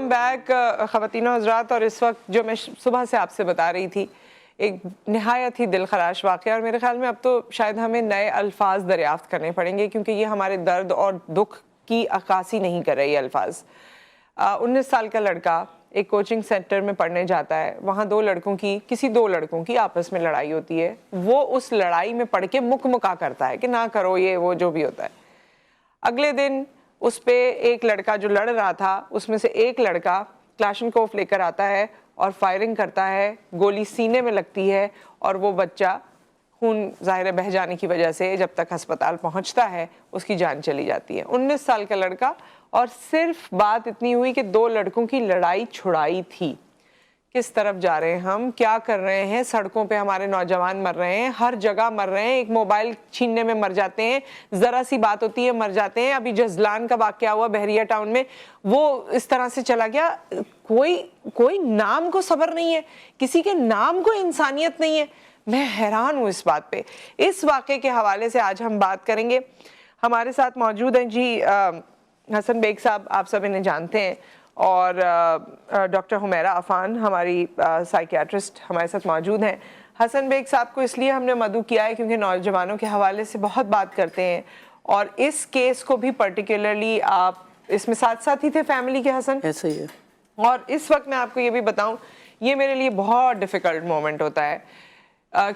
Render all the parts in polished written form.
Welcome back خواتین و حضرات. اور اس وقت جو میں صبح سے آپ سے بتا رہی تھی ایک نہایت ہی دل خراش واقعہ، اور میرے خیال میں اب تو شاید ہمیں نئے الفاظ دریافت کرنے پڑیں گے کیونکہ یہ ہمارے درد اور دکھ کی عکاسی نہیں کر رہے یہ الفاظ. 19 سال کا لڑکا ایک کوچنگ سینٹر میں پڑھنے جاتا ہے. وہاں کسی دو لڑکوں کی آپس میں لڑائی ہوتی ہے. وہ اس لڑائی میں پڑھ کے مکا کرتا ہے کہ نہ کرو یہ وہ جو بھی ہوتا ہے. اگلے دن اس پہ ایک لڑکا جو لڑ رہا تھا اس میں سے ایک لڑکا کلاشنکوف لے کر آتا ہے اور فائرنگ کرتا ہے. گولی سینے میں لگتی ہے اور وہ بچہ خون ظاہر بہہ جانے کی وجہ سے جب تک ہسپتال پہنچتا ہے اس کی جان چلی جاتی ہے. 19 سال کا لڑکا، اور صرف بات اتنی ہوئی کہ دو لڑکوں کی لڑائی چھڑائی تھی. کس طرف جا رہے ہیں ہم، کیا کر رہے ہیں؟ سڑکوں پہ ہمارے نوجوان مر رہے ہیں، ہر جگہ مر رہے ہیں. ایک موبائل چھیننے میں مر جاتے ہیں، ذرا سی بات ہوتی ہے مر جاتے ہیں. ابھی جزلان کا واقعہ ہوا بحریہ ٹاؤن میں، وہ اس طرح سے چلا گیا. کوئی نام کو صبر نہیں ہے، کسی کے نام کو انسانیت نہیں ہے. میں حیران ہوں اس بات پہ. اس واقعے کے حوالے سے آج ہم بات کریں گے. ہمارے ساتھ موجود ہیں جی حسن بیگ صاحب، آپ سب انہیں جانتے ہیں، اور ڈاکٹر حمیرہ عفان ہماری سائیکیاٹرسٹ ہمارے ساتھ موجود ہیں. حسن بیگ صاحب کو اس لیے ہم نے مدعو کیا ہے کیونکہ نوجوانوں کے حوالے سے بہت بات کرتے ہیں، اور اس کیس کو بھی پرٹیکولرلی آپ اس میں ساتھ ساتھ ہی تھے فیملی کے. حسن ایسا ہی ہے. اور اس وقت میں آپ کو یہ بھی بتاؤں، یہ میرے لیے بہت ڈیفیکلٹ مومنٹ ہوتا ہے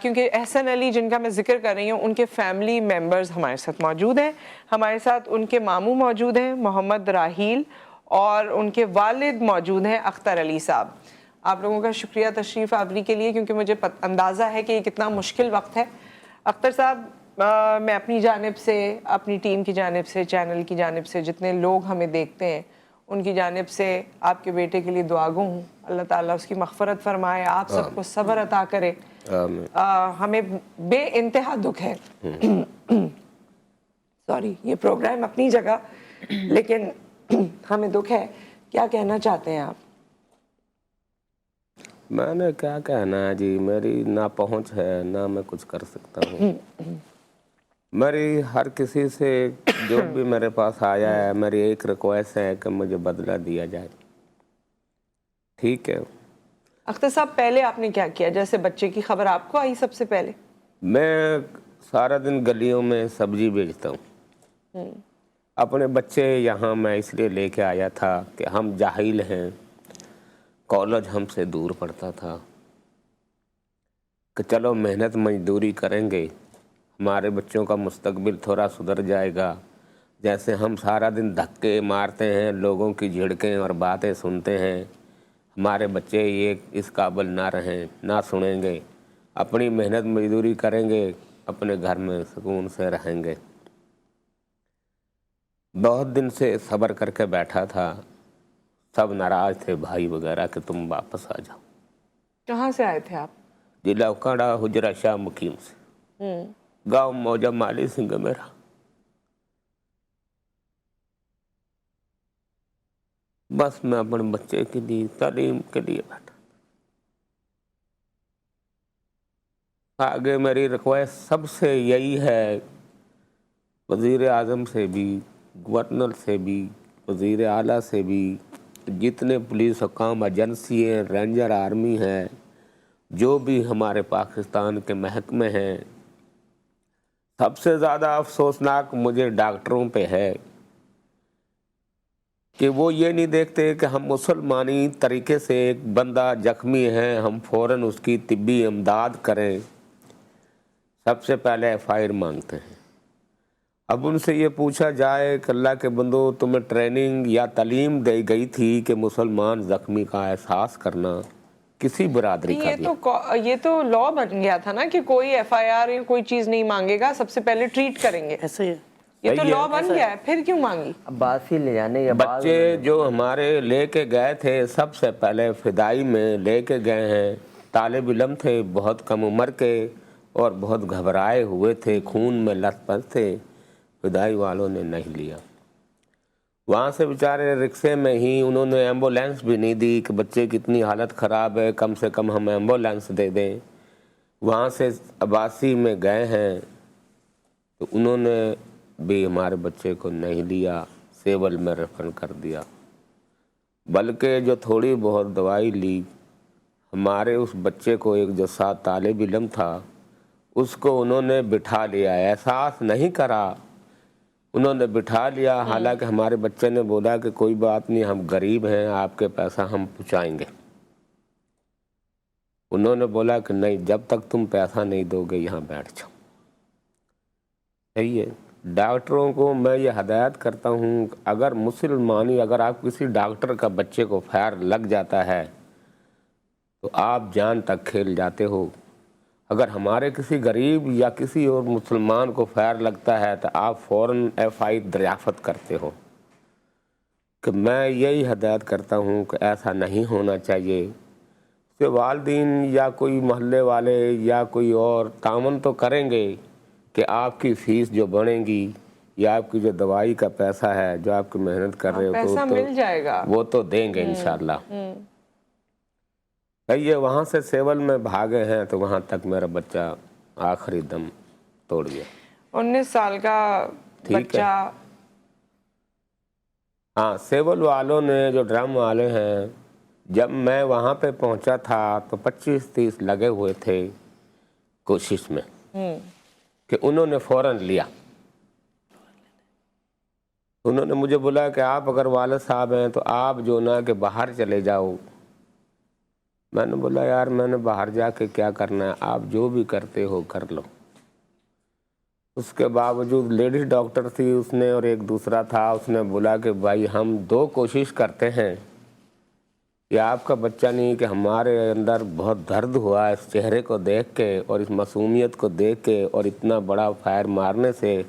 کیونکہ احسن علی جن کا میں ذکر کر رہی ہوں ان کے فیملی ممبرز ہمارے ساتھ موجود ہیں. ہمارے ساتھ ان کے ماموں موجود ہیں محمد راحیل، اور ان کے والد موجود ہیں اختر علی صاحب. آپ لوگوں کا شکریہ تشریف آوری کے لیے، کیونکہ مجھے اندازہ ہے کہ یہ کتنا مشکل وقت ہے. اختر صاحب، میں اپنی جانب سے، اپنی ٹیم کی جانب سے، چینل کی جانب سے، جتنے لوگ ہمیں دیکھتے ہیں ان کی جانب سے آپ کے بیٹے کے لیے دعا گو ہوں. اللہ تعالیٰ اس کی مغفرت فرمائے، آپ سب کو صبر عطا کرے. ہمیں بے انتہا دکھ ہے. سوری، یہ پروگرام اپنی جگہ، لیکن ہمیں دکھ ہے. کیا کہنا چاہتے ہیں آپ؟ میں نے کیا کہنا ہے جی، میری نہ پہنچ ہے، نہ میں کچھ کر سکتا ہوں. میری ہر کسی سے جو بھی میرے پاس آیا ہے، میری ایک ریکویسٹ ہے کہ مجھے بدلہ دیا جائے. ٹھیک ہے. اختر صاحب، پہلے آپ نے کیا کیا؟ جیسے بچے کی خبر آپ کو آئی سب سے پہلے؟ میں سارا دن گلیوں میں سبزی بیچتا ہوں. اپنے بچے یہاں میں اس لیے لے کے آیا تھا کہ ہم جاہل ہیں، کالج ہم سے دور پڑتا تھا، کہ چلو محنت مزدوری کریں گے، ہمارے بچوں کا مستقبل تھوڑا سدھر جائے گا. جیسے ہم سارا دن دھکے مارتے ہیں، لوگوں کی جھڑکیں اور باتیں سنتے ہیں، ہمارے بچے یہ اس قابل نہ رہیں، نہ سنیں گے. اپنی محنت مزدوری کریں گے، اپنے گھر میں سکون سے رہیں گے. بہت دن سے صبر کر کے بیٹھا تھا. سب ناراض تھے بھائی وغیرہ کہ تم واپس آ جاؤ. کہاں سے آئے تھے آپ؟ ضلع اوکاڑا، حجرہ شاہ مقیم سے. گاؤں موجہ مالی سنگھ میرا. بس میں اپنے بچے کے لیے تعلیم کے لیے بیٹھا. آگے میری ریکویسٹ سب سے یہی ہے، وزیر اعظم سے بھی، گورنر سے بھی، وزیر اعلیٰ سے بھی، جتنے پولیس حکام ایجنسی ہیں، رینجر آرمی ہے، جو بھی ہمارے پاکستان کے محکمے ہیں، سب سے زیادہ افسوسناک مجھے ڈاکٹروں پہ ہے کہ وہ یہ نہیں دیکھتے کہ ہم مسلمانی طریقے سے ایک بندہ زخمی ہے، ہم فوراً اس کی طبی امداد کریں. سب سے پہلے ایف آئی آر مانگتے ہیں. اب ان سے یہ پوچھا جائے کہ اللہ کے بندو، تمہیں ٹریننگ یا تعلیم دی گئی تھی کہ مسلمان زخمی کا احساس کرنا کسی برادری کا بھی؟ یہ تو لا بن گیا تھا نا کہ کوئی ایف آئی آر یا کوئی چیز نہیں مانگے گا، سب سے پہلے ٹریٹ کریں گے. ایسا ہی ہے. یہ تو لا بن گیا ہے، پھر کیوں مانگی؟ عباسی لے جانے بچے جو ہمارے لے کے گئے تھے سب سے پہلے فدائی میں لے کے گئے ہیں. طالب علم تھے، بہت کم عمر کے، اور بہت گھبرائے ہوئے تھے، خون میں لت پت تھے. فدائی والوں نے نہیں لیا. وہاں سے بیچارے رکشے میں ہی انہوں نے ایمبولینس بھی نہیں دی کہ بچے کی اتنی حالت خراب ہے، کم سے کم ہم ایمبولینس دے دیں. وہاں سے عباسی میں گئے ہیں تو انہوں نے بھی ہمارے بچے کو نہیں لیا، سیول میں ریفر کر دیا. बल्कि जो थोड़ी बहुत दवाई ली, हमारे उस बच्चे को, एक जो 7 तालिब इल्म था, उसको उन्होंने बिठा लिया, एहसास नहीं करा, उन्होंने बिठा लिया। हालांकि हमारे बच्चे ने बोला कि कोई बात नहीं, हम गरीब हैं, आपके पैसा हम पहुँचाएंगे। उन्होंने बोला कि नहीं, जब तक तुम पैसा नहीं दोगे यहाँ बैठ जाओ। सही है। डॉक्टरों को मैं ये हदायत करता हूँ, अगर मुसलमानी, अगर आप किसी डॉक्टर का बच्चे को फायर लग जाता है तो आप जान तक खेल जाते हो। अगर हमारे किसी गरीब या किसी और मुसलमान को फायर लगता है तो आप फ़ौरन FI दरियाफ़त करते हो। कि मैं यही हदायत करता हूँ कि ऐसा नहीं होना चाहिए। कि वालिदैन या कोई मोहल्ले वाले या कोई और तामन तो करेंगे कि आपकी फ़ीस जो बनेगी या आपकी जो दवाई का पैसा है, जो आपकी मेहनत कर रहे हो, पैसा मिल जाएगा, वो तो देंगे इंशाल्लाह। ये वहाँ से सेवल में भागे हैं तो वहाँ तक मेरा बच्चा आखिरी दम तोड़ गया। 19 साल का बच्चा। हाँ, सेवल वालों ने, जो ड्रम वाले हैं, जब मैं वहाँ पे पहुँचा था तो 25-30 लगे हुए थे कोशिश में कि उन्होंने फ़ौरन लिया। उन्होंने मुझे बोला कि आप अगर वालिद साहब हैं तो आप जो ना कि बाहर चले जाओ। मैंने बोला यार, मैंने बाहर जाके क्या करना है, आप जो भी करते हो कर लो। उसके बावजूद लेडीज़ डॉक्टर थी उसने, और एक दूसरा था, उसने बोला कि भाई हम 2 कोशिश करते हैं कि आपका बच्चा नहीं, कि हमारे अंदर बहुत दर्द हुआ इस चेहरे को देख के और इस मासूमियत को देख के, और इतना बड़ा फायर मारने से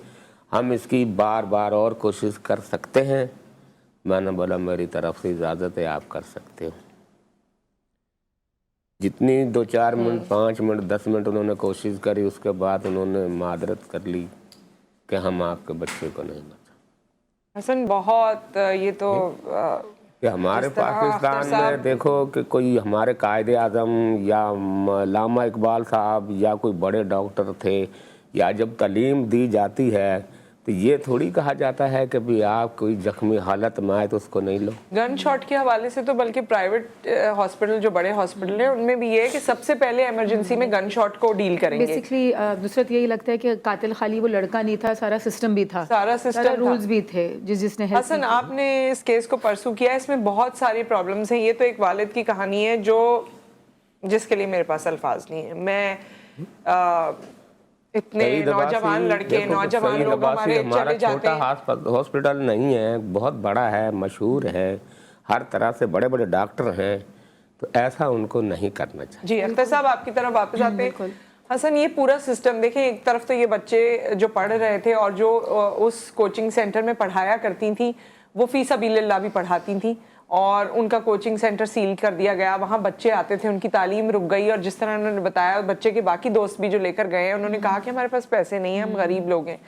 हम इसकी बार बार और कोशिश कर सकते हैं। मैंने बोला मेरी तरफ से इजाज़त है, आप कर सकते हो। जितनी 2-4 मिनट, 5 मिनट, 10 मिनट उन्होंने कोशिश करी, उसके बाद उन्होंने मादरत कर ली कि हम आपके बच्चे को नहीं बचा। हसन, बहुत ये तो कि हमारे पाकिस्तान में देखो कि कोई हमारे कायदे आज़म या लामा इकबाल साहब या कोई बड़े डॉक्टर थे, या जब तालीम दी जाती है तो ये थोड़ी कहा जाता है कि भी आप कोई जख्मी हालत में आए तो उसको नहीं लो। गन शॉट के हवाले से तो बल्कि प्राइवेट हॉस्पिटल, जो बड़े हॉस्पिटल हैं, उनमें भी ये है कि सबसे पहले इमरजेंसी में गन शॉट को डील करेंगे। बेसिकली नुसरत यही लगता है कि कातिल खाली वो लड़का नहीं था, सारा सिस्टम भी था, सारा रूल्स भी थे जिसने। हसन, आपने इस केस को परसू किया, इसमें बहुत सारी प्रॉब्लम्स हैं। ये तो एक वालिद की कहानी है जो, जिसके लिए मेरे पास अल्फाज नहीं है। मैं इतने नौजवान लड़के, नौजवान लोग हमारे चले जाते हैं। हॉस्पिटल नहीं है, बहुत बड़ा है, मशहूर है, हर तरह से बड़े बड़े डॉक्टर हैं, तो ऐसा उनको नहीं करना चाहिए। जी, अख्तर साहब आपकी तरफ वापस आते हैं। हसन, ये पूरा सिस्टम देखें, एक तरफ तो ये बच्चे जो पढ़ रहे थे और जो उस कोचिंग सेंटर में पढ़ाया करती थी, वो फी सबीलिल्लाह भी पढ़ाती थी, और उनका कोचिंग सेंटर सील कर दिया गया। वहाँ बच्चे आते थे, उनकी तालीम रुक गई, और जिस तरह उन्होंने बताया, बच्चे के बाकी दोस्त भी जो लेकर गए हैं, उन्होंने कहा कि हमारे पास पैसे नहीं हैं, हम गरीब लोग हैं।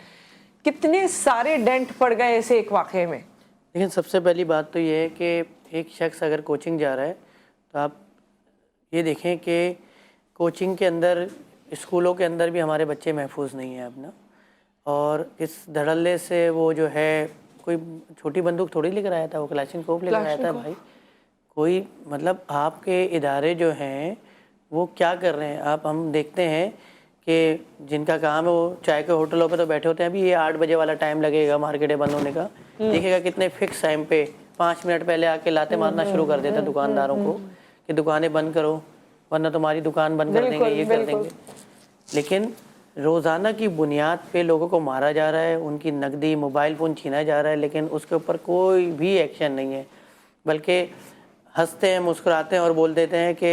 कितने सारे डेंट पड़ गए ऐसे एक वाक़े में। लेकिन सबसे पहली बात तो ये है कि एक शख्स अगर कोचिंग जा रहा है तो आप ये देखें कि कोचिंग के अंदर, स्कूलों के अंदर भी हमारे बच्चे महफूज नहीं हैं अपना, और इस धड़ल्ले से वो जो है, कोई छोटी बंदूक थोड़ी लेकर आया था, वो क्लाशनकोव लेकर आया था भाई। कोई मतलब आपके इदारे जो हैं वो क्या कर रहे हैं आप, हम देखते हैं कि जिनका काम है वो चाय के होटलों पे तो बैठे होते हैं, अभी ये 8 बजे वाला टाइम लगेगा मार्केटें बंद होने का, देखिएगा कितने फिक्स टाइम पे 5 मिनट पहले आके लाते मारना शुरू कर देते हैं दुकानदारों को कि दुकानें बंद करो वरना तुम्हारी दुकान बंद कर देंगे, ये कर देंगे। लेकिन रोज़ाना की बुनियाद पे लोगों को मारा जा रहा है, उनकी नकदी, मोबाइल फ़ोन छीना जा रहा है, लेकिन उसके ऊपर कोई भी एक्शन नहीं है, बल्कि हंसते हैं, मुस्कुराते हैं और बोल देते हैं कि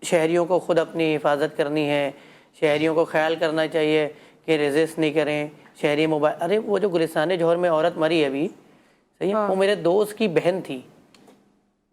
शहरियों को ख़ुद अपनी हिफाजत करनी है, शहरियों को ख्याल करना चाहिए कि रेजिस्ट नहीं करें, शहरी मोबाइल। अरे वो जो गुलिस्तान जौहर में औरत मरी अभी, सही है, वो मेरे दोस्त की बहन थी,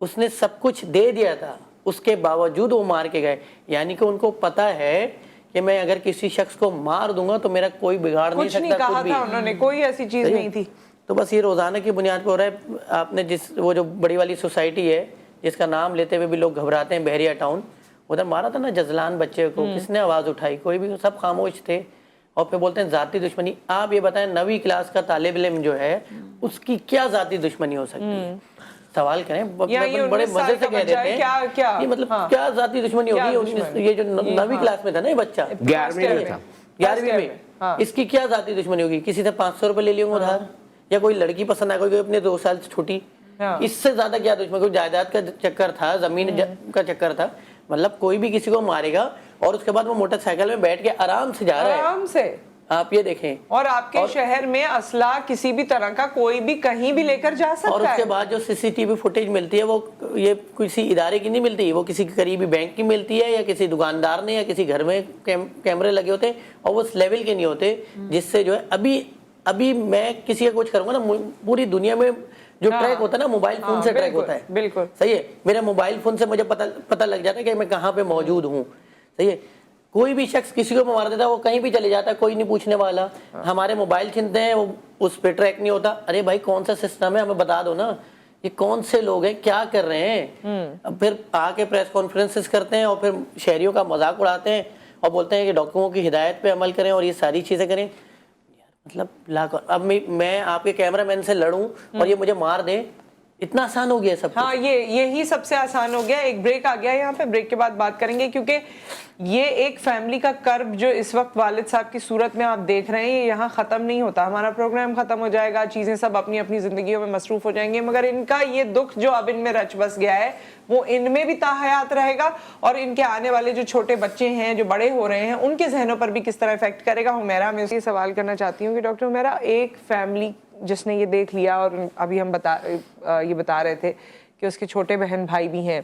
उसने सब कुछ दे दिया था, उसके बावजूद वो मार के गए। यानी कि उनको पता है कि मैं अगर किसी शख्स को मार दूंगा तो मेरा कोई बिगाड़ नहीं सकता। कुछ नहीं कहा था उन्होंने, कोई ऐसी चीज नहीं थी। तो बस ये रोजाना की बुनियाद पर हो रहा है। आपने जिस वो जो बड़ी वाली सोसाइटी है जिसका नाम लेते हुए भी लोग घबराते हैं, बहरिया टाउन, उधर मारा था ना जजलान बच्चे को, किसने आवाज उठाई? कोई भी, सब खामोश थे। और फिर बोलते हैं जाती दुश्मनी। आप ये बताएं 9वीं क्लास का तालिब इल्म जो है उसकी क्या जाती दुश्मनी हो सकती है? سوال کریں یا یہ بڑے 19 مزے سال سے کا کہہ بچہ ہے، دیتے کیا کیا ہیں مطلب کیا ذاتی دشمنی ہوگی. یہ جو 9ویں کلاس میں تھا نا یہ بچہ 11ویں میں تھا. 11ویں میں اس کی کیا ذاتی دشمنی ہوگی؟ کسی سے 500 روپے لے لیں گے ادھار, یا کوئی لڑکی پسند آ گئی اپنے 2 سال سے چھوٹی, اس سے زیادہ کیا دشمنی؟ کوئی جائیداد کا چکر تھا, زمین کا چکر تھا, مطلب کوئی بھی کسی کو مارے گا اور اس کے بعد وہ موٹر سائیکل میں بیٹھ کے آرام سے جا رہا ہے. آرام سے. آپ یہ دیکھیں, اور آپ کے شہر میں اسلحہ کسی بھی طرح کا کوئی بھی کہیں بھی لے کر جا سکتا ہے. اور اس کے بعد جو CCTV فوٹیج ملتی ہے وہ یہ کسی ادارے کی نہیں ملتی, وہ کسی قریبی بینک کی ملتی ہے, یا کسی دکاندار نے, یا کسی گھر میں کیمرے لگے ہوتے ہیں, اور وہ اس لیول کے نہیں ہوتے جس سے جو ہے ابھی میں کسی کا کچھ کروں گا نا, پوری دنیا میں جو ٹریک ہوتا ہے نا موبائل فون سے ٹریک ہوتا ہے. بالکل صحیح ہے, میرے موبائل فون سے مجھے پتہ لگ جاتا ہے کہ میں کہاں پہ موجود ہوں. صحیح ہے, کوئی بھی شخص کسی کو مار دیتا ہے, وہ کہیں بھی چلے جاتا ہے, کوئی نہیں پوچھنے والا. ہمارے موبائل چھنتے ہیں, وہ اس پہ ٹریک نہیں ہوتا. ارے بھائی کون سا سسٹم ہے, ہمیں بتا دو نا, یہ کون سے لوگ ہیں, کیا کر رہے ہیں. اب پھر آ کے پریس کانفرنسز کرتے ہیں اور پھر شہریوں کا مذاق اڑاتے ہیں اور بولتے ہیں کہ ڈاکٹروں کی ہدایت پہ عمل کریں اور یہ ساری چیزیں کریں. مطلب اب میں آپ کے کیمرہ مین سے لڑوں اور یہ مجھے مار دیں, اتنا آسان ہو گیا سب. ہاں یہی سب سے آسان ہو گیا. ایک بریک آ گیا یہاں پہ, بریک کے بعد بات کریں گے, کیونکہ یہ ایک فیملی کا کرب جو اس وقت والد صاحب کی صورت میں آپ دیکھ رہے ہیں, یہاں ختم نہیں ہوتا. ہمارا پروگرام ختم ہو جائے گا, چیزیں سب اپنی اپنی زندگیوں میں مصروف ہو جائیں گے, مگر ان کا یہ دکھ جو اب ان میں رچ بس گیا ہے وہ ان میں بھی تاحیات رہے گا, اور ان کے آنے والے جو چھوٹے بچے ہیں جو بڑے ہو رہے ہیں ان کے ذہنوں پر بھی کس طرح افیکٹ کرے گا. حمیرہ, میں یہ سوال کرنا چاہتی ہوں کہ ڈاکٹر حمیرہ, ایک فیملی جس نے یہ دیکھ لیا, اور ابھی ہم یہ بتا رہے تھے کہ اس کے چھوٹے بہن بھائی بھی ہیں,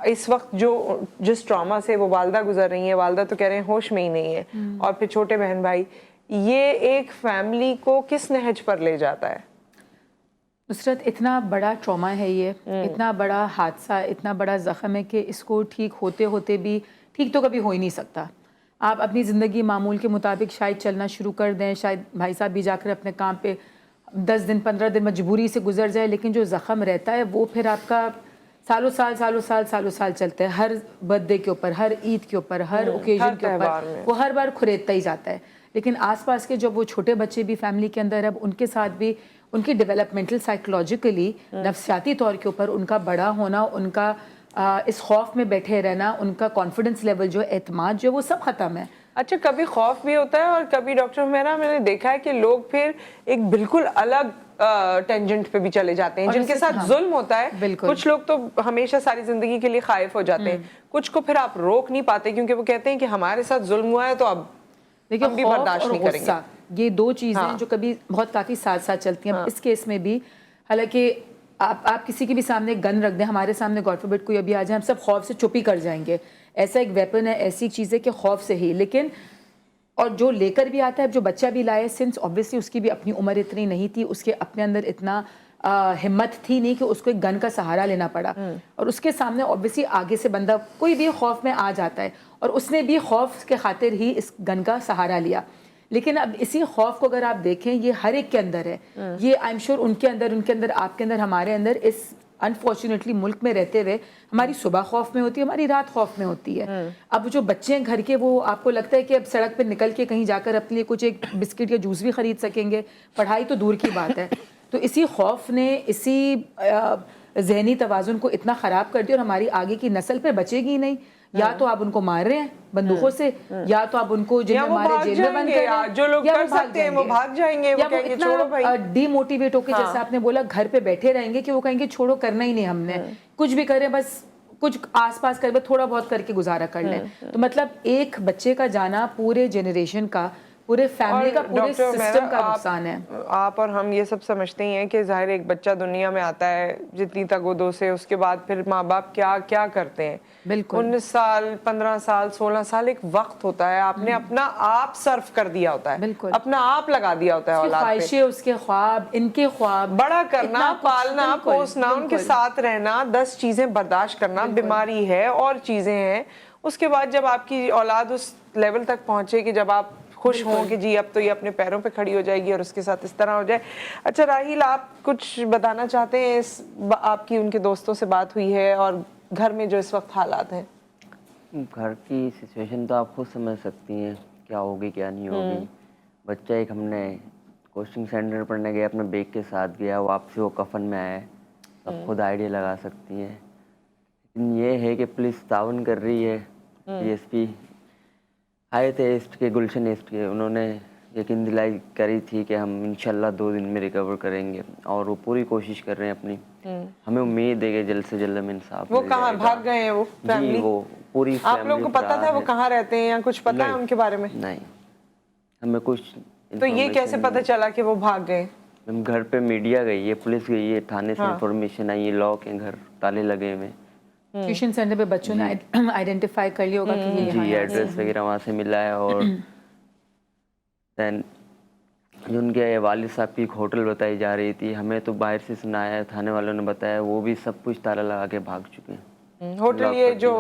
اس وقت جس ٹراما سے وہ والدہ گزر رہی ہیں, والدہ تو کہہ رہے ہیں ہوش میں ہی نہیں ہے, اور پھر چھوٹے بہن بھائی, یہ ایک فیملی کو کس نہج پر لے جاتا ہے؟ نصرت, اتنا بڑا ٹراما ہے یہ, اتنا بڑا حادثہ, اتنا بڑا زخم ہے کہ اس کو ٹھیک ہوتے ہوتے بھی ٹھیک تو کبھی ہو ہی نہیں سکتا. آپ اپنی زندگی معمول کے مطابق شاید چلنا شروع کر دیں, شاید بھائی صاحب بھی جا کر اپنے کام پہ 10 دن 15 دن مجبوری سے گزر جائے, لیکن جو زخم رہتا ہے وہ پھر آپ کا سالوں سال چلتا ہے. ہر برتھ ڈے کے اوپر, ہر عید کے اوپر, ہر اوکیزن کے اوپر وہ ہر بار کھریدتا ہی جاتا ہے. لیکن آس پاس کے جو وہ چھوٹے بچے بھی فیملی کے اندر, اب ان کے ساتھ بھی ان کی ڈیولپمنٹل سائیکولوجیکلی نفسیاتی طور کے اوپر ان کا بڑا ہونا, ان کا اس خوف میں بیٹھے رہنا, ان کا کانفیڈنس لیول جو اعتماد جو وہ سب ختم ہے. اچھا, کبھی خوف بھی ہوتا ہے اور کبھی ڈاکٹر حمیرہ میں نے دیکھا ہے کہ لوگ پھر ایک بالکل الگ ٹینجنٹ پہ بھی چلے جاتے ہیں جن کے ساتھ ظلم ہوتا ہے. کچھ لوگ تو ہمیشہ ساری زندگی کے لیے خائف ہو جاتے ہیں, کچھ کو پھر آپ روک نہیں پاتے کیونکہ وہ کہتے ہیں کہ ہمارے ساتھ ظلم ہوا ہے تو اب ہم بھی برداشت نہیں کریں گے. یہ دو چیزیں جو کبھی بہت کافی ساتھ ساتھ چلتی ہیں. اس کیس میں بھی حالانکہ آپ کسی کے بھی سامنے گن رکھ دیں, ہمارے سامنے گاڈ فوربڈ کوئی ابھی آ جائے, ہم سب خوف سے چپ ہی کر جائیں گے. ایسا ایک ویپن ہے, ایسی چیز ہے کہ خوف سے ہی. لیکن اور جو لے کر بھی آتا ہے, جو بچہ بھی لائے, سنس obviously اس کی بھی اپنی عمر اتنی نہیں تھی, اس کے اپنے اندر اتنا ہمت تھی نہیں کہ اس کو ایک گن کا سہارا لینا پڑا, اور اس کے سامنے obviously آگے سے بندہ کوئی بھی خوف میں آ جاتا ہے, اور اس نے بھی خوف کے خاطر ہی اس گن کا سہارا لیا. لیکن اب اسی خوف کو اگر آپ دیکھیں, یہ ہر ایک کے اندر ہے. یہ آئی ایم شیور ان کے اندر, آپ کے اندر, ہمارے اندر, اس انفارچونیٹلی ملک میں رہتے ہوئے ہماری صبح خوف میں ہوتی ہے, ہماری رات خوف میں ہوتی ہے. اب جو بچے ہیں گھر کے, وہ آپ کو لگتا ہے کہ اب سڑک پہ نکل کے کہیں جا کر اپنے لیے کچھ ایک بسکٹ یا جوس بھی خرید سکیں گے, پڑھائی تو دور کی بات ہے. تو اسی خوف نے, اسی ذہنی توازن کو اتنا خراب کر دیا, اور ہماری آگے کی نسل پہ بچے گی نہیں. یا تو آپ ان کو مار رہے ہیں بندوقوں سے, یا تو آپ ان کو جن میں مارے جیل میں بند کر رہے ہیں, جو لوگ کر سکتے ہیں وہ بھاگ جائیں گے, یا وہ اتنا ڈی موٹیویٹ ہو کے, جیسے آپ نے بولا, گھر پہ بیٹھے رہیں گے کہ وہ کہیں گے چھوڑو, کرنا ہی نہیں ہم نے, کچھ بھی کریں, بس کچھ آس پاس کر, بس تھوڑا بہت کر کے گزارا کر لیں. تو مطلب ایک بچے کا جانا پورے جنریشن کا, پورے فیملی کا, پورے سسٹم کا نقصان ہے. آپ اور ہم یہ سب سمجھتے ہی ہیں کہ ظاہر ایک بچہ دنیا میں آتا ہے جتنی تگودو سے, اس کے بعد پھر ماں باپ کیا کرتے ہیں. بالکل 19 سال 15 سال 16 سال ایک وقت ہوتا ہے, آپ نے اپنا آپ صرف کر دیا ہوتا ہے, اپنا آپ لگا دیا ہوتا ہے اولاد پہ. خواہشیں, اس کے خواب, ان کے خواب, بڑا کرنا, پالنا, پوسنا, ان کے ساتھ رہنا, 10 چیزیں برداشت کرنا, بیماری ہے اور چیزیں ہیں. اس کے بعد جب آپ کی اولاد اس لیول تک پہنچے کہ جب آپ خوش ہوں کہ جی اب تو یہ اپنے پیروں پہ کھڑی ہو جائے گی اور اس کے ساتھ اس طرح ہو جائے. اچھا راحیل, آپ کچھ بتانا چاہتے ہیں؟ آپ کی ان کے دوستوں سے بات ہوئی ہے, اور گھر میں جو اس وقت حالات ہیں؟ گھر کی سچویشن تو آپ خود سمجھ سکتی ہیں کیا ہوگی کیا نہیں ہوگی. بچہ ایک ہم نے کوچنگ سینٹر پڑھنے گیا, اپنے بیگ کے ساتھ گیا, واپسی وہ کفن میں آیا. सब खुद आइडिया लगा सकती हैं, लेकिन ये है कि पुलिस ताउन कर रही है। DSP आए थे ईस्ट के, गुलशन ईस्ट के, उन्होंने यकीन दिलाई करी थी कि हम इंशाल्लाह 2 दिन में रिकवर करेंगे, और वो पूरी कोशिश कर रहे हैं अपनी। हमें उम्मीद है कि जल्द से जल्द हमें इंसाफ वो मिल कहाँ जाएगा। भाग गए हैं वो जी, फैमिली? वो पूरी आप लोगों को पता था वो कहाँ रहते हैं या कुछ पता है उनके बारे में? नहीं, हमें कुछ तो ये कैसे पता चला कि वो भाग गए? हम घर पे मीडिया गई है, पुलिस गई है, थाने से इंफॉर्मेशन आई है, लॉक है, घर ताले लगे हुए। ट्यूशन सेंटर पे बच्चों ने आइडेंटिफाई कर लिया होगा कि ये यहाँ जी, एड्रेस वगैरह वहाँ से मिला है, और देन जो उनके वालिद साहब की एक होटल बताई जा रही थी, हमें तो बाहर से सुनाया है, थाने वालों ने बताया, वो भी सब कुछ ताला लगा के भाग चुके हैं। होटल ये जो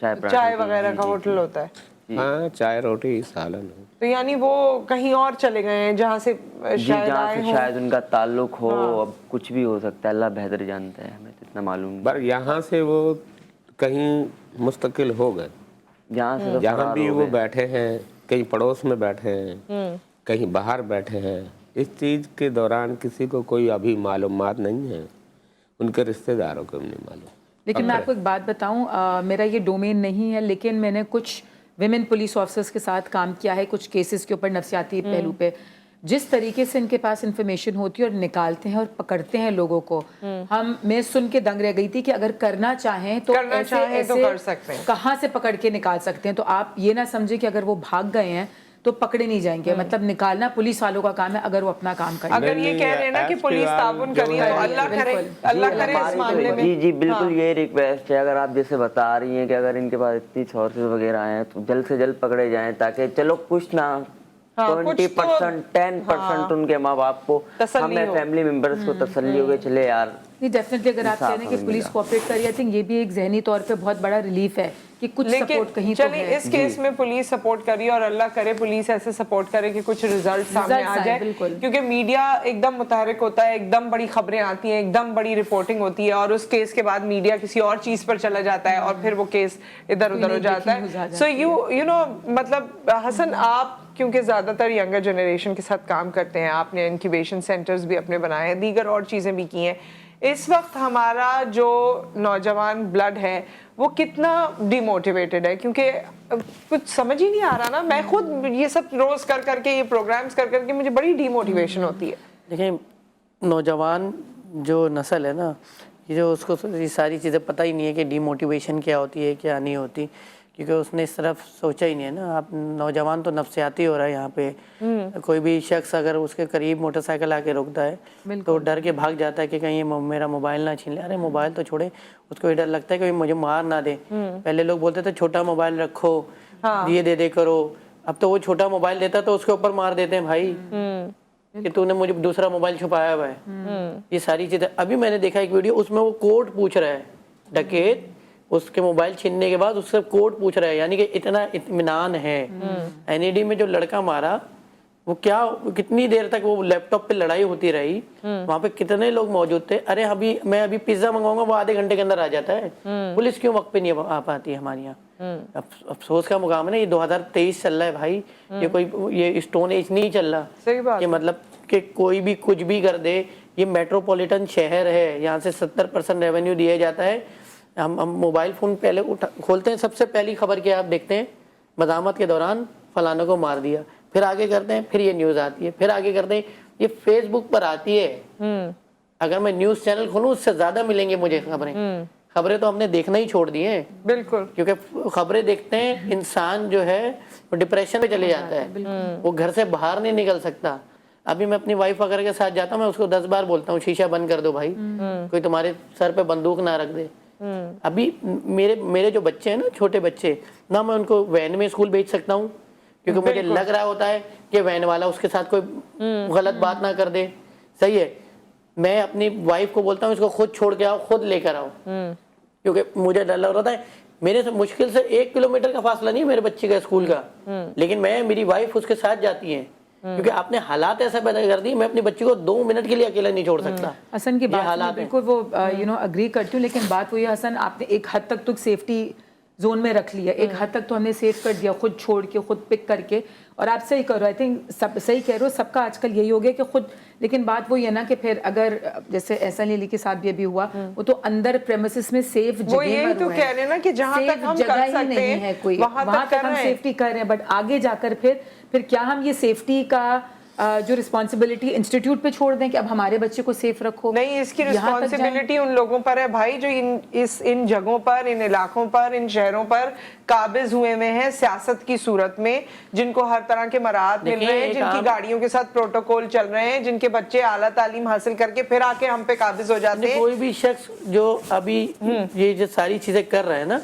चाय वगैरह का जी, होटल होता है? हाँ, चाय रोटी सालन। तो यानी वो कहीं और चले गए हैं जहाँ से जी, शायद जहाँ आए से हों? शायद उनका ताल्लुक हो। अब कुछ भी हो सकता है, अल्लाह बेहतर जानता है, हमें तो इतना मालूम नहीं। पर यहाँ से वो कहीं मुस्तकिल हो गए, जहाँ से तो जहाँ फरार भी हो वो गए। बैठे हैं, कहीं पड़ोस में बैठे हैं, कहीं बाहर बैठे हैं, इस चीज़ के दौरान किसी को कोई अभी मालूमात नहीं है, उनके रिश्तेदारों को भी नहीं मालूम। लेकिन मैं आपको एक बात बताऊं, मेरा ये डोमेन नहीं है, लेकिन मैंने कुछ विमेन पुलिस ऑफिसर्स के साथ काम किया है कुछ केसेस के ऊपर, नफसियाती पहलू पे। जिस तरीके से इनके पास इन्फॉर्मेशन होती है और निकालते हैं और पकड़ते हैं लोगों को, मैं सुन के दंग रह गई थी कि अगर करना चाहें तो करना चाहें तो कर सकते हैं। कहाँ से पकड़ के निकाल सकते हैं। तो आप ये ना समझे कि अगर वो भाग गए हैं तो पकड़े नहीं जाएंगे, मतलब निकालना पुलिस वालों का काम है, अगर वो अपना काम करें। अगर ये कह रहे हैं ना कि पुलिस ताउन करी तो अल्लाह करे, अल्लाह करे इस मामले में। जी जी, बिल्कुल ये रिक्वेस्ट है, अगर आप जैसे बता रही हैं कि अगर इनके पास इतनी सोर्सेज वगैरह हैं तो जल्द से जल्द पकड़े जाएं, ताकि चलो कुछ ना 20%, 10% उनके माँ बाप को, हमें फैमिली मेंबर्स को तसल्ली हो गई, चले यार। नहीं, डेफिनेटली अगर आप कह रहे हैं कि पुलिस कोऑपरेट करी, आई थिंक ये भी एक जहनी तौर पे बहुत बड़ा रिलीफ है कि कुछ सपोर्ट कहीं तो चलिए है। इस केस में पुलिस सपोर्ट करी और अल्लाह करे पुलिस ऐसे सपोर्ट करे कि कुछ रिजल्ट सामने आ जाए, क्योंकि मीडिया एकदम मुतहरिक होता है, एकदम बड़ी खबरें आती हैं, एकदम बड़ी रिपोर्टिंग होती है, और उस केस के बाद मीडिया किसी और चीज पर चला जाता है और फिर वो केस इधर उधर हो जाता है। सो यू नो मतलब हसन, आप क्योंकि ज़्यादातर यंगर जनरेशन के साथ काम करते हैं, आपने इंक्यूबेशन सेंटर्स भी अपने बनाए हैं, दीगर और चीज़ें भी की हैं, इस वक्त हमारा जो नौजवान ब्लड है वो कितना डिमोटिवेटेड है? क्योंकि कुछ समझ ही नहीं आ रहा ना। मैं खुद ये सब रोज़ कर करके, ये प्रोग्राम्स कर करके मुझे बड़ी डिमोटिवेशन होती है। देखिए, नौजवान जो नस्ल है ना, ये जो उसको ये सारी चीज़ें पता ही नहीं है कि डिमोटिवेशन क्या होती है, क्या नहीं होती, क्योंकि उसने इस तरफ सोचा ही नहीं है ना। आप नौजवान तो नफसियाती हो रहा है यहाँ पे। कोई भी शख्स अगर उसके करीब मोटरसाइकिल आके रुकता है तो डर के भाग जाता है कि कहीं ये मेरा मोबाइल ना छीन ले। अरे मोबाइल तो छोड़े, उसको ये डर लगता है कि मुझे मार ना दे। पहले लोग बोलते थे छोटा मोबाइल रखो, ये दे करो, अब तो वो छोटा मोबाइल देता तो उसके ऊपर मार देते हैं भाई कि तूने मुझे दूसरा मोबाइल छुपाया हुआ है। ये सारी चीजें अभी मैंने देखा एक वीडियो, उसमें वो कोड पूछ रहा है, डकैत उसके मोबाइल छीनने के बाद उससे कोड पूछ रहा है, यानी कि इतना इत्मीनान है। एनईडी में जो लड़का मारा वो क्या, कितनी देर तक वो लैपटॉप पे लड़ाई होती रही, वहां पे कितने लोग मौजूद थे। अरे मैं अभी पिज्जा मंगवाऊंगा, वो आधे घंटे के अंदर आ जाता है। पुलिस क्यों वक्त पे नहीं आ पाती है हमारे यहाँ? अफसोस का मुकाम है ना, ये 2023 चल रहा है भाई, ये स्टोन एज नहीं चल रहा। सही बात कि मतलब कि कोई भी कुछ भी कर दे। ये मेट्रोपॉलिटन शहर है, यहाँ से 70% रेवेन्यू दिया जाता है। हम मोबाइल फ़ोन पहले खोलते हैं, सबसे पहली खबर क्या आप देखते हैं, मज़ामत के दौरान फलाने को मार दिया, फिर आगे करते हैं, फिर ये न्यूज़ आती है, फिर आगे करते हैं, ये फेसबुक पर आती है। अगर मैं न्यूज़ चैनल खोलूँ उससे ज़्यादा मिलेंगे मुझे खबरें तो हमने देखना ही छोड़ दिए हैं। बिल्कुल, क्योंकि खबरें देखते हैं इंसान जो है वो डिप्रेशन में चले जाता है, वो घर से बाहर नहीं निकल सकता। अभी मैं अपनी वाइफ वगैरह के साथ जाता हूँ, मैं उसको 10 बार बोलता हूँ शीशा बंद कर दो भाई, कोई तुम्हारे सर पे बंदूक ना रख दे। अभी मेरे जो बच्चे हैं ना, छोटे बच्चे ना, मैं उनको वैन में स्कूल भेज सकता हूँ क्योंकि मुझे लग रहा होता है कि वैन वाला उसके साथ कोई गलत बात ना कर दे। सही है, मैं अपनी वाइफ को बोलता हूँ इसको खुद छोड़ के आओ, खुद लेकर आओ, क्योंकि मुझे डर लग रहा था। मेरे से मुश्किल से 1 किलोमीटर का फासला नहीं है मेरे बच्चे का स्कूल का, लेकिन मेरी वाइफ उसके साथ जाती है क्योंकि आपने हालात ऐसा पैदा कर दी, मैं अपनी बच्ची को 2 मिनट के लिए अकेला नहीं छोड़ सकता। हसन की बात बिल्कुल वो अग्री करती हूँ, लेकिन बात वो ये हसन, आपने एक हद तक तो सेफ्टी जोन में रख लिया, एक हद तक तो हमने सेव कर दिया, खुद छोड़ के खुद पिक करके। और आप सही करो, आई थिंक सब सही कह रहे हो, सबका आजकल यही हो गया कि खुद, लेकिन बात वही है ना कि फिर अगर जैसे ऐसा लीली के साथ भी अभी हुआ, वो तो अंदर प्रेमिसेस में सेफ वो यही तो कह रहे हैं ना कि जहाँ तक हम कर सकते हैं है कोई, वहाँ तक हम सेफ्टी कर रहे हैं, बट आगे जाकर फिर क्या हम ये सेफ्टी का जो रिस्पॉन्सिबिलिटी इंस्टीट्यूट पे छोड़ दें कि अब हमारे बच्चे को सेफ रखो? नहीं, इसकी रिस्पॉन्सिबिलिटी उन लोगों पर है भाई जो इन जगहों पर, इन इलाकों पर, इन शहरों पर काबिज हुए हुए हैं सियासत की सूरत में, जिनको हर तरह के मराहत मिल रहे हैं, जिनकी गाड़ियों के साथ प्रोटोकॉल चल रहे हैं, जिनके बच्चे आला तालीम हासिल करके फिर आके हम पे काबिज हो जाते हैं। कोई भी शख्स जो अभी ये जो सारी चीजें कर रहा है ना,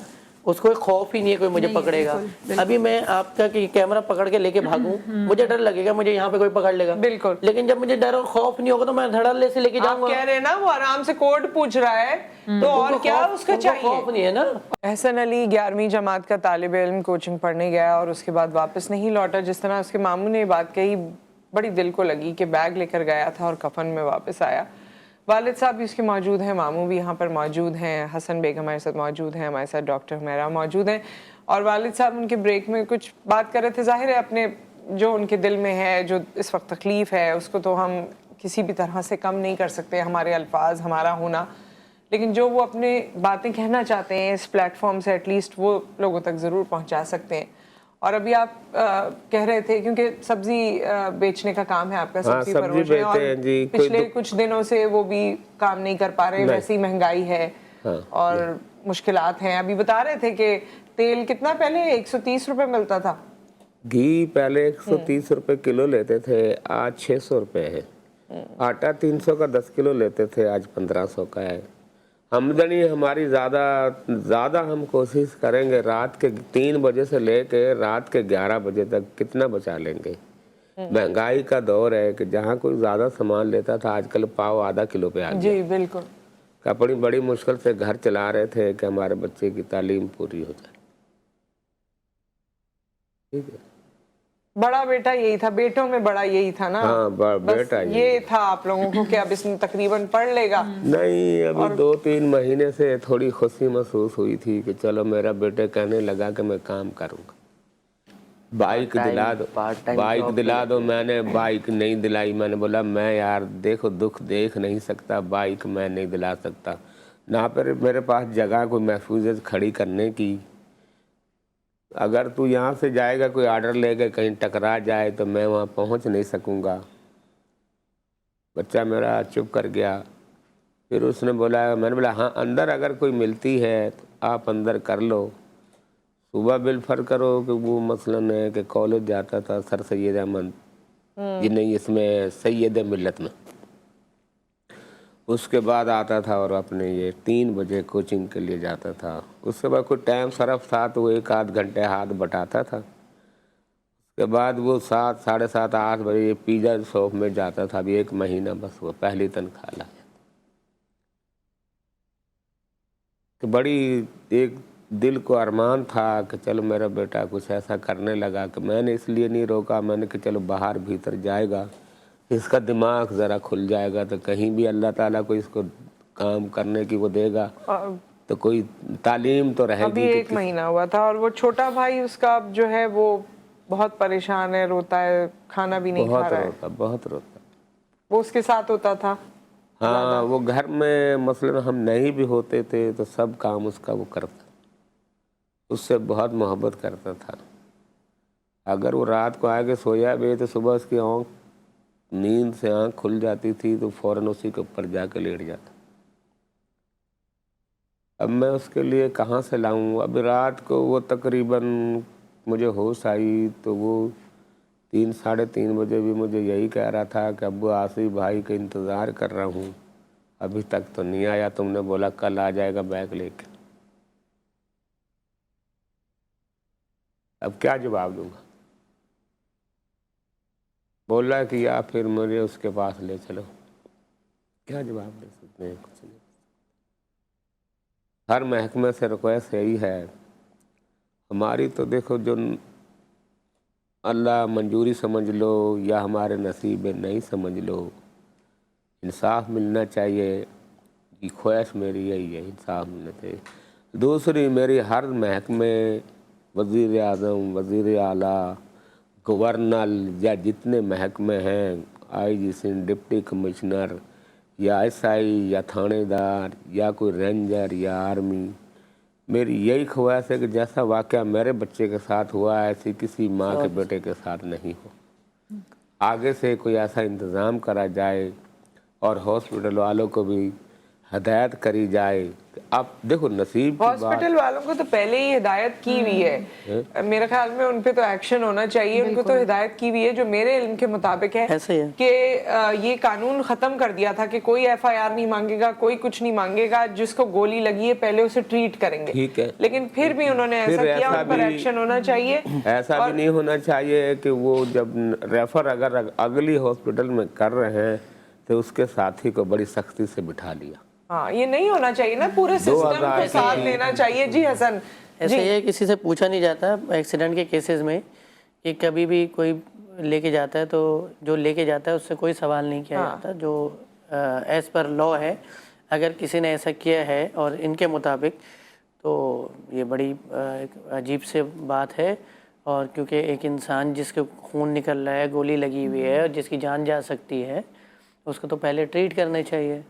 उसको खौफ ही नहीं है कोई मुझे पकड़ेगा। अभी मैं आपका कैमरा पकड़ के लेके भागूं, मुझे डर लगेगा, मुझे यहाँ पे कोई पकड़ लेगा। बिल्कुल। लेकिन जब मुझे डर और खौफ नहीं होगा तो मैं धड़ल्ले से लेके जाऊंगा। आप कह रहे हैं ना वो आराम से कोड पूछ रहा है, तो और क्या उसका चाहिए? खौफ नहीं है ना। एहसन अली 11वीं जमात का तालिब इल्म कोचिंग पढ़ने गया और उसके बाद वापस नहीं लौटा। जिस तरह उसके मामू ने बात कही, बड़ी दिल को लगी कि बैग लेकर गया था और कफन में वापस आया। वालिद साहब भी उसके मौजूद हैं, मामू भी यहाँ पर मौजूद हैं, हसन बेग हमारे साथ मौजूद हैं, हमारे साथ डॉक्टर हुमैरा मौजूद हैं। और वालिद साहब उनके ब्रेक में कुछ बात कर रहे थे। ज़ाहिर है अपने जो उनके दिल में है, जो इस वक्त तकलीफ़ है, उसको तो हम किसी भी तरह से कम नहीं कर सकते, हमारे अल्फाज, हमारा होना। लेकिन जो वो अपने बातें कहना चाहते हैं इस प्लेटफॉर्म से एटलीस्ट वो लोगों तक ज़रूर पहुँचा सकते हैं। और अभी आप कह रहे थे क्योंकि सब्जी बेचने का काम है आपका, सब्जी फरोश है, और पिछले कुछ दिनों से वो भी काम नहीं कर पा रहे, वैसे ही महंगाई है और मुश्किलात हैं। अभी बता रहे थे कि तेल कितना पहले 130 रुपए मिलता था, घी पहले 130 रुपए किलो लेते थे, आज 600 रुपए है। आटा 300 का 10 किलो लेते थे, आज 1500 का है। आमदनी हमारी ज़्यादा हम कोशिश करेंगे रात के 3 बजे से लेके रात के 11 बजे तक कितना बचा लेंगे। महंगाई का दौर है कि जहाँ कोई ज़्यादा सामान लेता था आजकल पाव आधा किलो पे आ गया। जी बिल्कुल। अपनी बड़ी मुश्किल से घर चला रहे थे कि हमारे बच्चे की तालीम पूरी हो जाए। ठीक है, बड़ा बेटा यही था, बेटों में बड़ा यही था ना। हाँ, बेटा ये था आप लोगों को कि अब इसने तकरीबन पढ़ लेगा। नहीं, अभी 2-3 महीने से थोड़ी खुशी महसूस हुई थी कि चलो मेरा बेटे कहने लगा कि मैं काम करूंगा, बाइक दिला दो। मैंने बाइक नहीं दिलाई। मैंने बोला मैं यार देखो दुख देख नहीं सकता, बाइक मैं नहीं दिला सकता ना, पर मेरे पास जगह कोई महफूज खड़ी करने की। अगर तू यहाँ से जाएगा कोई आर्डर लेके कहीं टकरा जाए तो मैं वहाँ पहुँच नहीं सकूँगा। बच्चा मेरा चुप कर गया। फिर उसने बोला, मैंने बोला हाँ अंदर अगर कोई मिलती है तो आप अंदर कर लो, सुबह बिलफर करो। कि वो मसलन है कि कॉलेज जाता था सर सैयद अहमद जी, नहीं इसमें सैयद मिल्लत में, उसके बाद आता था और अपने ये 3 बजे कोचिंग के लिए जाता था। उसके बाद कोई टाइम सरफ था तो वो 1-8 घंटे हाथ बटाता था। उसके बाद वो 7, साढ़े 7, 8 बजे पिज़्ज़ा शॉप में जाता था। अभी 1 महीना बस वो पहली तनख्वाह लाया। तो बड़ी एक दिल को अरमान था कि चलो मेरा बेटा कुछ ऐसा करने लगा कि मैंने इसलिए नहीं रोका। मैंने कि चलो बाहर भीतर जाएगा, इसका दिमाग ज़रा खुल जाएगा तो कहीं भी अल्लाह ताला को इसको काम करने की वो देगा तो कोई तालीम तो रहेगी। अभी 1 महीना हुआ था और वो छोटा भाई उसका अब जो है वो बहुत परेशान है, रोता है, खाना भी नहीं खा रहा है। बहुत रोता। वो उसके साथ होता था। हाँ, वो घर में मसलन हम नहीं भी होते थे तो सब काम उसका वो करता, उससे बहुत मोहब्बत करता था। अगर वो रात को आके सोया भी तो सुबह उसकी आँख नींद से आँख खुल जाती थी तो फौरन उसी के ऊपर जाकर लेट जाता। अब मैं उसके लिए कहाँ से लाऊं? अब रात को वो तकरीबन मुझे होश आई तो वो 3, साढ़े 3 बजे भी मुझे यही कह रहा था कि अब्बू आसिफ भाई का इंतज़ार कर रहा हूँ, अभी तक तो नहीं आया, तुमने बोला कल आ जाएगा बैग लेके। अब क्या जवाब दूंगा? बोल रहा है कि या फिर मुझे उसके पास ले चलो। क्या जवाब दे सकते हैं? कुछ नहीं। हर महकमे से रिक्वेस्ट यही है हमारी, तो देखो जो अल्लाह मंजूरी समझ लो या हमारे नसीब में नहीं समझ लो, इंसाफ मिलना चाहिए। ये ख्वाहिश मेरी यही है, इंसाफ मिलना चाहिए। दूसरी मेरी हर महकमे, वज़ीर आज़म, वज़ीर आला, गवर्नर या जितने महकमे हैं, आईजी सिंह, डिप्टी कमिश्नर या एसआई या थानेदार या कोई रेंजर या आर्मी, मेरी यही ख्वाहिश है कि जैसा वाक़या मेरे बच्चे के साथ हुआ ऐसी किसी माँ के बेटे के साथ नहीं हो। आगे से कोई ऐसा इंतज़ाम करा जाए और हॉस्पिटल वालों को भी हदायत करी जाए। आप देखो नसीब की बात, हॉस्पिटल वालों को तो पहले ही हिदायत की हुई है, मेरे ख्याल में उन पे तो एक्शन होना चाहिए। उनको तो हिदायत की हुई है, जो मेरे इल्म के मुताबिक है ऐसे ही है। कि ये कानून खत्म कर दिया था कि कोई एफआईआर नहीं मांगेगा, कोई कुछ नहीं मांगेगा, जिसको गोली लगी है पहले उसे ट्रीट करेंगे। ठीक है, लेकिन फिर भी उन्होंने ऐसा किया, उन पर एक्शन होना चाहिए। ऐसा भी नहीं होना चाहिए कि वो जब रेफर अगर अगली हॉस्पिटल में कर रहे हैं तो उसके साथी को बड़ी सख्ती से बिठा लिया। हाँ, ये नहीं होना चाहिए ना, पूरे सिस्टम को साथ लेना चाहिए। जी हसन, ऐसे ये किसी से पूछा नहीं जाता एक्सीडेंट के केसेस में कि कभी भी कोई लेके जाता है तो जो लेके जाता है उससे कोई सवाल नहीं किया जाता। जो एज पर लॉ है, अगर किसी ने ऐसा किया है और इनके मुताबिक, तो ये बड़ी एक अजीब से बात है। और क्योंकि एक इंसान जिसके खून निकल रहा है, गोली लगी हुई है और जिसकी जान जा सकती है, उसको तो पहले ट्रीट करना चाहिए।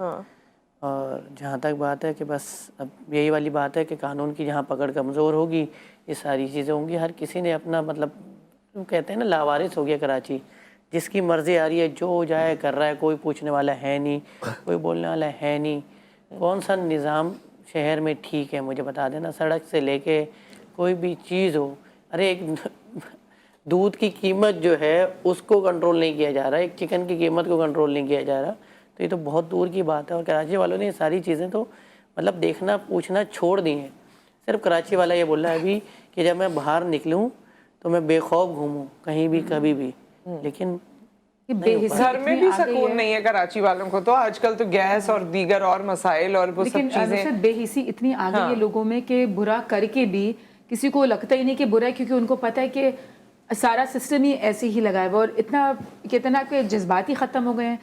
और जहाँ तक बात है कि बस अब यही वाली बात है कि कानून की जहाँ पकड़ कमज़ोर होगी ये सारी चीज़ें होंगी। हर किसी ने अपना मतलब कहते हैं ना, लावारिस हो गया कराची, जिसकी मर्ज़ी आ रही है जो जाए कर रहा है, कोई पूछने वाला है नहीं, कोई बोलने वाला है नहीं। कौन सा निज़ाम शहर में ठीक है मुझे बता देना। सड़क से लेके कोई भी चीज़ हो, अरे एक दूध की कीमत जो है उसको कंट्रोल नहीं किया जा रहा, एक चिकन की कीमत को कंट्रोल नहीं किया जा रहा, तो ये तो बहुत दूर की बात है। और कराची वालों ने ये सारी चीज़ें तो मतलब देखना पूछना छोड़ दी हैं। सिर्फ कराची वाला ये बोल रहा है अभी कि जब मैं बाहर निकलूँ तो मैं बेखौफ घूमूँ कहीं भी कभी भी, लेकिन घर में भी सुकून नहीं है कराची वालों को। तो आजकल तो गैस और दीगर और मसाइल और वो सब चीजें, बेहिसी इतनी आ गई है लोगों में कि बुरा करके भी किसी को लगता ही नहीं कि बुरा है, क्योंकि उनको पता है कि सारा सिस्टम ही ऐसे ही लगा है। और इतना कितना के जज्बाती ख़त्म हो गए हैं,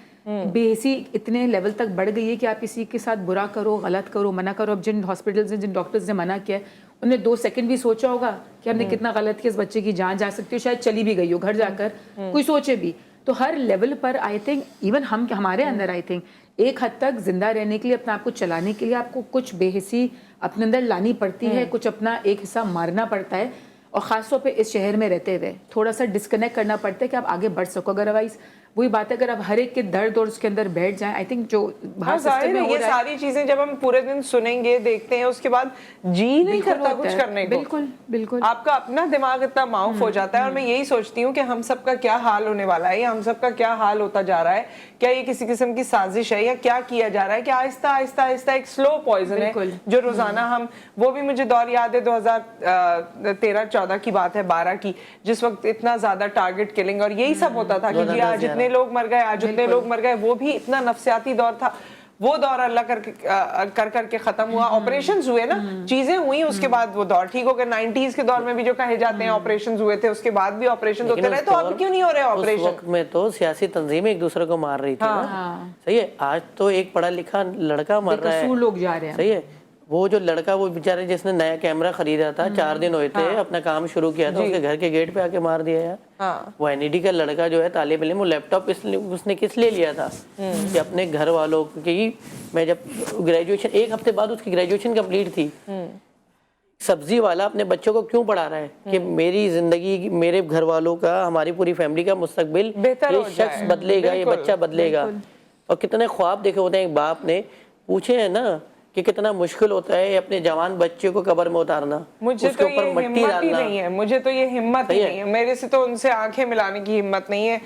बेहिसी इतने लेवल तक बढ़ गई है कि आप किसी के साथ बुरा करो, गलत करो, मना करो। अब जिन हॉस्पिटल्स ने, जिन डॉक्टर्स ने मना किया है, उन्हें 2 सेकंड भी सोचा होगा कि हमने कितना गलत किया, इस बच्चे की जान जा सकती है, शायद चली भी गई हो घर जाकर, कोई सोचे भी। तो हर लेवल पर आई थिंक इवन हमारे अंदर आई थिंक एक हद तक जिंदा रहने के लिए, अपने आप को चलाने के लिए आपको कुछ बेहिसी अपने अंदर लानी पड़ती है, कुछ अपना एक हिस्सा मारना पड़ता है। और ख़ासतौर पे इस शहर में रहते हुए थोड़ा सा डिस्कनेक्ट करना पड़ता है कि आप आगे बढ़ सको। अदरवाइज वही बात है, अगर आप हर एक के दर्द और उसके अंदर बैठ जाएं, आई थिंक जो बाहर सिस्टम में हो ये रहा है, सारी चीजें जब हम पूरे दिन सुनेंगे देखते हैं, उसके बाद जी नहीं करता कुछ करने को। बिल्कुल बिल्कुल, आपका अपना दिमाग इतना माउफ हो जाता है। और मैं यही सोचती हूँ कि हम सबका क्या हाल होने वाला है, या हम सबका क्या हाल होता जा रहा है। क्या ये किसी किस्म की साजिश है या क्या किया जा रहा है कि आहिस्ता आहिस्ता आहिस्ता एक स्लो पॉइजन है जो रोजाना हम, वो भी मुझे दौर याद है 2013-14 की बात है, 12 की, जिस वक्त इतना ज्यादा टारगेट किलिंग और यही सब होता था कि जी आज इतने लोग मर गए, आज उतने लोग मर गए। वो भी इतना नफसियाती दौर था। वो दौर अल्लाह करके खत्म हुआ। ऑपरेशंस हुए ना, चीजें हुई, उसके बाद वो दौर ठीक हो गया। 90s के दौर में भी जो कहे जाते हैं ऑपरेशंस हुए थे, उसके बाद भी ऑपरेशन होते रहे, तो अब क्यों नहीं हो रहे ऑपरेशन? उस वक्त में तो सियासी तंजीमें एक दूसरे को मार रही थी ना। सही है, आज तो एक पढ़ा लिखा लड़का मर रहा है, लोग जा रहे हैं। सही है, वो जो लड़का, वो बेचारे जिसने नया कैमरा खरीदा था, 4 दिन हुए थे अपना काम शुरू किया था, उसके घर के गेट पे आके मार दिया यार। वो एनईडी का लड़का जो है तालिब इल्म, वो लैपटॉप उसने किस लिए लिया था कि अपने घर वालों की, मैं जब ग्रेजुएशन 1 हफ्ते बाद उसकी ग्रेजुएशन कंप्लीट थी, सब्जी वाला अपने बच्चों को क्यों पढ़ा रहा है कि मेरी जिंदगी, मेरे घर वालों का, हमारी पूरी फैमिली का मुस्तकबिल, ये शख्स बदलेगा, ये बच्चा बदलेगा। और कितने ख्वाब देखे होते हैं एक बाप ने, पूछे हैं ना कि कितना मुश्किल होता है अपने जवान बच्चे को कबर में उतारना, मुझे उसके तो ये ऊपर मट्टी हिम्मत ही डालना। नहीं है, मुझे तो ये हिम्मत ही नहीं है, मेरे से तो उनसे आंखें मिलाने की हिम्मत नहीं है।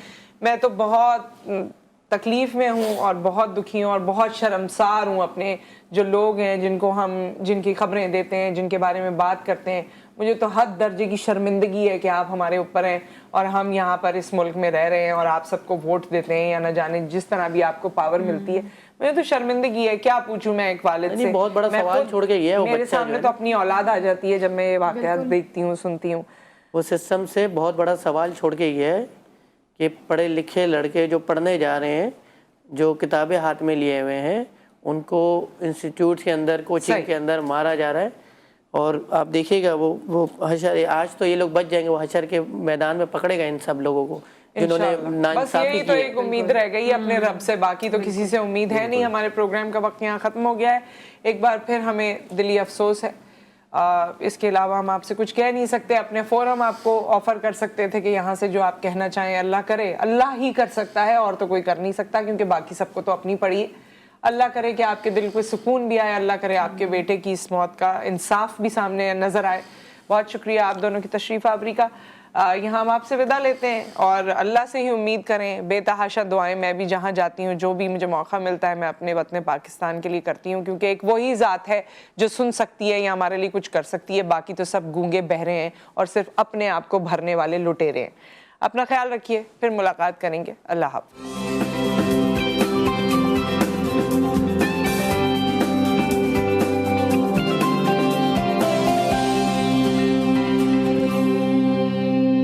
मैं तो बहुत तकलीफ में हूँ और बहुत दुखी हूँ और बहुत शर्मसार हूँ अपने जो लोग हैं, जिनको हम, जिनकी खबरें देते हैं, जिनके बारे में बात करते हैं। मुझे तो हद दर्जे की शर्मिंदगी है कि आप हमारे ऊपर हैं और हम यहाँ पर इस मुल्क में रह रहे हैं और आप सबको वोट देते हैं या न जाने जिस तरह भी आपको पावर मिलती है। मुझे तो शर्मिंदगी है, क्या पूछूं मैं एक वालिद से। बहुत बड़ा सवाल छोड़ के गया है वो मेरे बच्चा सामने तो अपनी औलाद आ जाती है जब मैं ये वाक़यात देखती हूँ, सुनती हूँ। वो सिस्टम से बहुत बड़ा सवाल छोड़ के गया है कि पढ़े लिखे लड़के जो पढ़ने जा रहे हैं, जो किताबें हाथ में लिए हुए हैं, उनको इंस्टीट्यूट के अंदर, कोचिंग के अंदर मारा जा रहा है। اور آپ دیکھیے گا وہ حشر، آج تو یہ لوگ بچ جائیں گے، وہ حشر کے میدان میں پکڑے گا ان سب لوگوں کو جنہوں نے بس ناانصافی یہی کی تو ہے۔ ایک امید رہ گئی اپنے رب سے، باقی تو کسی سے امید ہے نہیں۔ ہمارے پروگرام کا وقت یہاں ختم ہو گیا ہے، ایک بار پھر ہمیں دلی افسوس ہے، اس کے علاوہ ہم آپ سے کچھ کہہ نہیں سکتے۔ اپنے فورم آپ کو آفر کر سکتے تھے کہ یہاں سے جو آپ کہنا چاہیں اللہ کرے، اللہ ہی کر سکتا ہے اور تو کوئی کر نہیں سکتا، کیونکہ باقی سب کو تو اپنی پڑی ہے۔ اللہ کرے کہ آپ کے دل کو سکون بھی آئے، اللہ کرے آپ کے بیٹے کی اس موت کا انصاف بھی سامنے نظر آئے۔ بہت شکریہ آپ دونوں کی تشریف آوری کا۔ یہاں ہم آپ سے ودا لیتے ہیں اور اللہ سے ہی امید کریں، بے تحاشا دعائیں میں بھی جہاں جاتی ہوں، جو بھی مجھے موقع ملتا ہے میں اپنے وطن پاکستان کے لیے کرتی ہوں، کیونکہ ایک وہی ذات ہے جو سن سکتی ہے یا ہمارے لیے کچھ کر سکتی ہے، باقی تو سب گونگے بہرے ہیں اور صرف اپنے آپ کو بھرنے والے لٹیرے ہیں۔ اپنا خیال رکھیے، پھر ملاقات کریں گے۔ اللہ حافظ۔